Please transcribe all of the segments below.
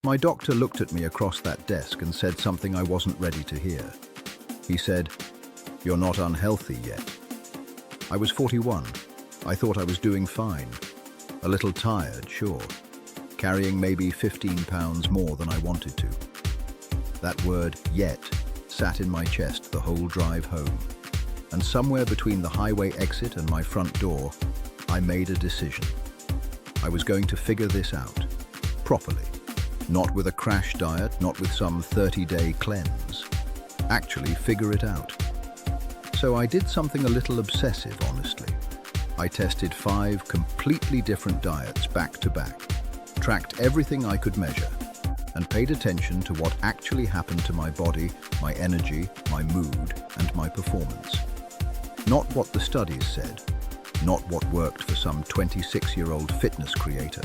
My doctor looked at me across that desk and said something I wasn't ready to hear. He said, "You're not unhealthy yet." I was 41. I thought I was doing fine. A little tired, sure. Carrying maybe 15 pounds more than I wanted to. That word, yet, sat in my chest the whole drive home. And somewhere between the highway exit and my front door, I made a decision. I was going to figure this out, properly. Not with a crash diet, not with some 30-day cleanse. Actually figure it out. So I did something a little obsessive, honestly. I tested 5 completely different diets back to back, tracked everything I could measure, and paid attention to what actually happened to my body, my energy, my mood, and my performance. Not what the studies said, not what worked for some 26-year-old fitness creator.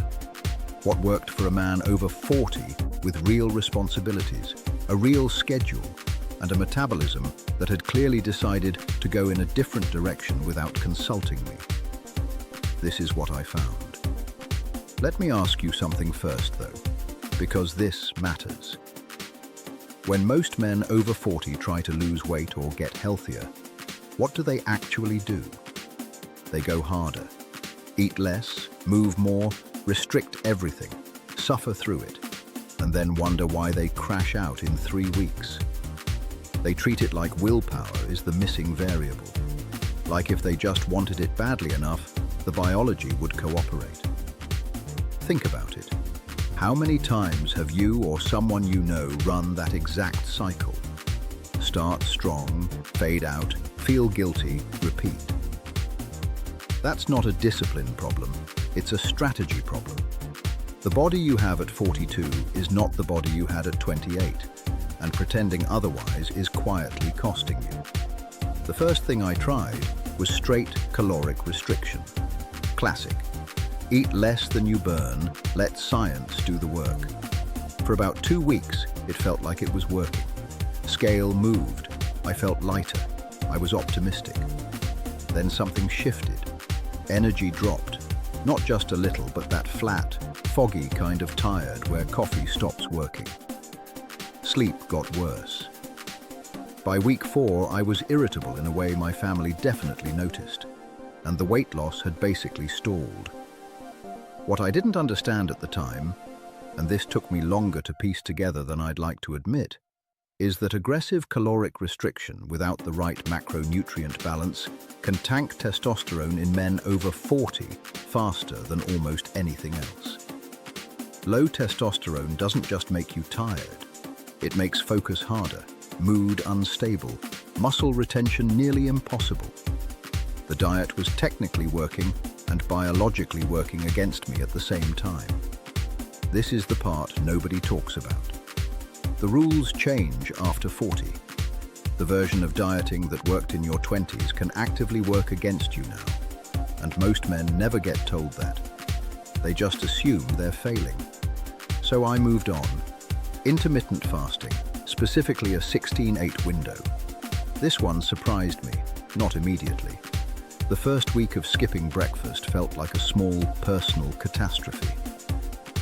What worked for a man over 40 with real responsibilities, a real schedule, and a metabolism that had clearly decided to go in a different direction without consulting me. This is what I found. Let me ask you something first, though, because this matters. When most men over 40 try to lose weight or get healthier, what do they actually do? They go harder, eat less, move more, restrict everything, suffer through it, and then wonder why they crash out in 3 weeks. They treat it like willpower is the missing variable. Like if they just wanted it badly enough, the biology would cooperate. Think about it. How many times have you or someone you know run that exact cycle? Start strong, fade out, feel guilty, repeat. That's not a discipline problem, it's a strategy problem. The body you have at 42 is not the body you had at 28, and pretending otherwise is quietly costing you. The first thing I tried was straight caloric restriction. Classic. Eat less than you burn, let science do the work. For about 2 weeks, it felt like it was working. Scale moved, I felt lighter, I was optimistic. Then something shifted. Energy dropped. Not just a little, but that flat, foggy kind of tired where coffee stops working. Sleep got worse. By week 4, I was irritable in a way my family definitely noticed, and the weight loss had basically stalled. What I didn't understand at the time, and this took me longer to piece together than I'd like to admit, is that aggressive caloric restriction without the right macronutrient balance can tank testosterone in men over 40 faster than almost anything else. Low testosterone doesn't just make you tired. It makes focus harder, mood unstable, muscle retention nearly impossible. The diet was technically working and biologically working against me at the same time. This is the part nobody talks about. The rules change after 40. The version of dieting that worked in your 20s can actively work against you now, and most men never get told that. They just assume they're failing. So I moved on. Intermittent fasting, specifically a 16-8 window. This one surprised me, not immediately. The first week of skipping breakfast felt like a small personal catastrophe.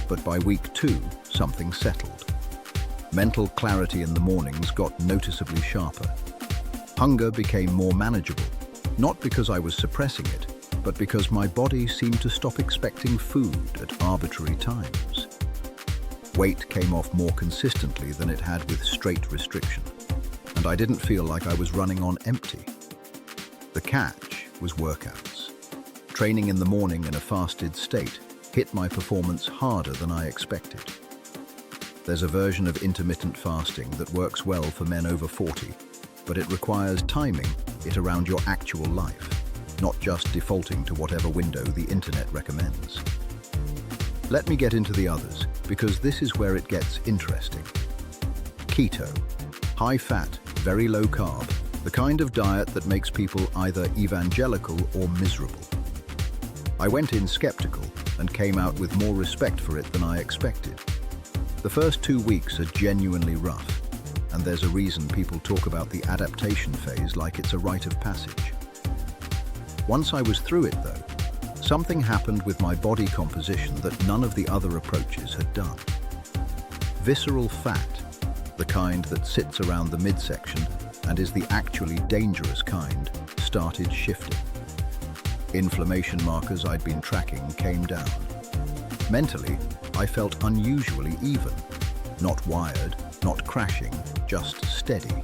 But by week 2, something settled. Mental clarity in the mornings got noticeably sharper. Hunger became more manageable, not because I was suppressing it, but because my body seemed to stop expecting food at arbitrary times. Weight came off more consistently than it had with straight restriction, and I didn't feel like I was running on empty. The catch was workouts. Training in the morning in a fasted state hit my performance harder than I expected. There's a version of intermittent fasting that works well for men over 40, but it requires timing it around your actual life, not just defaulting to whatever window the internet recommends. Let me get into the others, because this is where it gets interesting. Keto. High fat, very low carb, the kind of diet that makes people either evangelical or miserable. I went in skeptical and came out with more respect for it than I expected. The first 2 weeks are genuinely rough, and there's a reason people talk about the adaptation phase like it's a rite of passage. Once I was through it, though, something happened with my body composition that none of the other approaches had done. Visceral fat, the kind that sits around the midsection and is the actually dangerous kind, started shifting. Inflammation markers I'd been tracking came down. Mentally, I felt unusually even. Not wired, not crashing, just steady.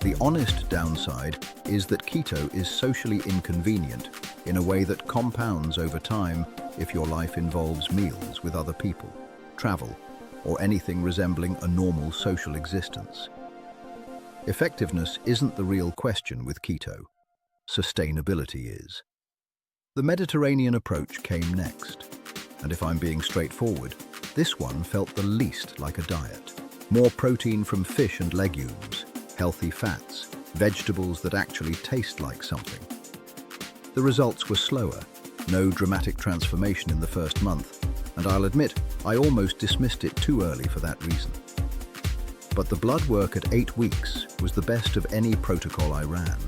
The honest downside is that keto is socially inconvenient in a way that compounds over time if your life involves meals with other people, travel, or anything resembling a normal social existence. Effectiveness isn't the real question with keto. Sustainability is. The Mediterranean approach came next, and if I'm being straightforward, this one felt the least like a diet. More protein from fish and legumes, healthy fats, vegetables that actually taste like something. The results were slower, no dramatic transformation in the first month, and I'll admit, I almost dismissed it too early for that reason. But the blood work at 8 weeks was the best of any protocol I ran.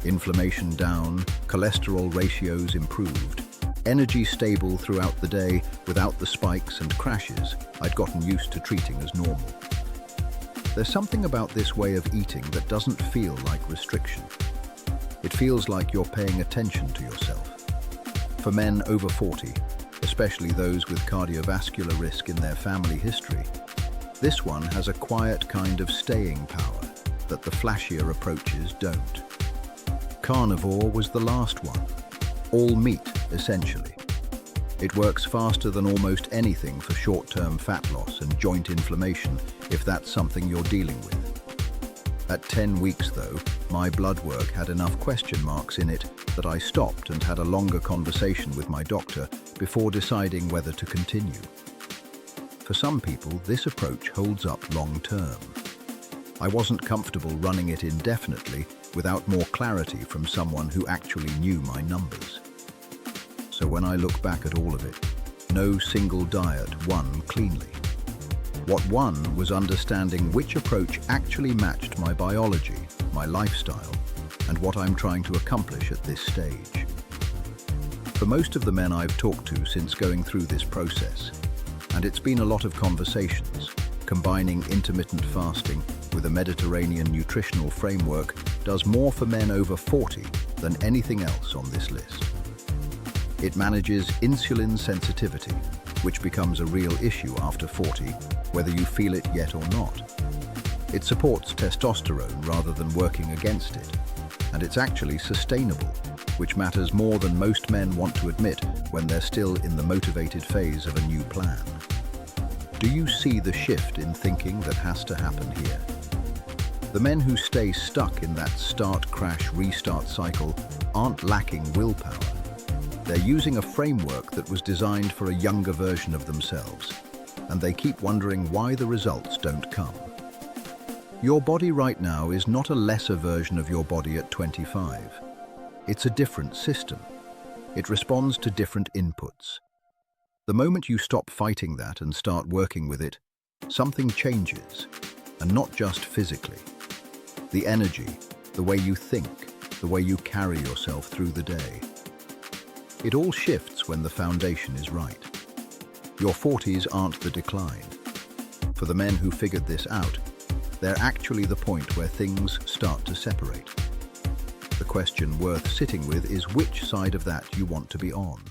Inflammation down, cholesterol ratios improved, energy stable throughout the day without the spikes and crashes I'd gotten used to treating as normal. There's something about this way of eating that doesn't feel like restriction. It feels like you're paying attention to yourself. For men over 40, especially those with cardiovascular risk in their family history, this one has a quiet kind of staying power that the flashier approaches don't. Carnivore was the last one. All meat, essentially. It works faster than almost anything for short-term fat loss and joint inflammation, if that's something you're dealing with. At 10 weeks, though, my blood work had enough question marks in it that I stopped and had a longer conversation with my doctor before deciding whether to continue. For some people, this approach holds up long-term. I wasn't comfortable running it indefinitely without more clarity from someone who actually knew my numbers. So when I look back at all of it, no single diet won cleanly. What won was understanding which approach actually matched my biology, my lifestyle, and what I'm trying to accomplish at this stage. For most of the men I've talked to since going through this process, and it's been a lot of conversations, combining intermittent fasting with a Mediterranean nutritional framework does more for men over 40 than anything else on this list. It manages insulin sensitivity, which becomes a real issue after 40, whether you feel it yet or not. It supports testosterone rather than working against it, and it's actually sustainable, which matters more than most men want to admit when they're still in the motivated phase of a new plan. Do you see the shift in thinking that has to happen here? The men who stay stuck in that start, crash, restart cycle aren't lacking willpower. They're using a framework that was designed for a younger version of themselves, and they keep wondering why the results don't come. Your body right now is not a lesser version of your body at 25. It's a different system. It responds to different inputs. The moment you stop fighting that and start working with it, something changes, and not just physically. The energy, the way you think, the way you carry yourself through the day. It all shifts when the foundation is right. Your 40s aren't the decline. For the men who figured this out, they're actually the point where things start to separate. The question worth sitting with is which side of that you want to be on.